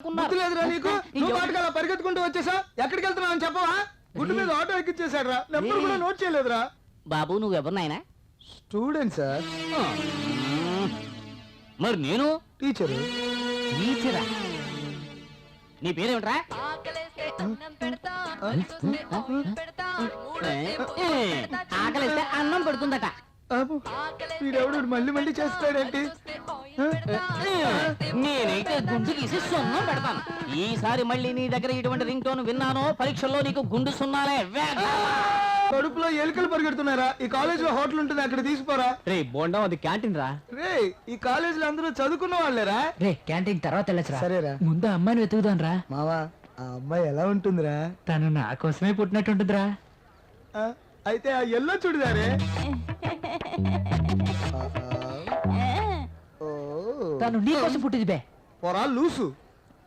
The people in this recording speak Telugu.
లేదురా నీకు నువ్వు వాటికి అలా పరిగెత్తుకుంటూ వచ్చేసా ఎక్కడికి వెళ్తున్నావు అని చెప్పవా గుడ్డు మీద ఆటో ఎక్కిచ్చేసాడు రా నెంబర్ కూడా నోట్ చేయలేదురా బాబు నువ్వెవరు నాయనా స్టూడెంట్ సార్ మరి నేను టీచరు టీచరా నీ పేరేమిట్రా ఆకలిస్తే అన్నం పెడుతుందట వీడెవడు మళ్ళీ మళ్ళీ చేస్తాడేంటి నేనైతే గుండు గీసి సున్నం పెడతాను ఈసారి మళ్ళీ నీ దగ్గర ఇటువంటి రింగ్ టోన్ విన్నానో పరీక్షల్లో నీకు గుండు సున్నాలే కడుపులో ఎలుకలు పరిగెడుతున్నారా ఈ కాలేజ్ లో హోటల్ ఉంటుంది అక్కడ తీసిపోరా రే బోండం అది క్యాంటీన్ రా రే ఈ కాలేజ్ లో అందరూ చదువుకున్న వాళ్ళేరా రే క్యాంటీన్ తర్వాత వెళ్ళొచ్చురా సరేరా ముందు అమ్మాయిని వెతుకుదాం రా మావా ఆ అమ్మాయి ఎలా ఉంటుందిరా తను నా కోసమే పుట్టినట్టుంటుందిరా అయితే ఆ ఎల్లో చూడదారే తను నీ కోసం పుట్టింది బే పొరా లూసు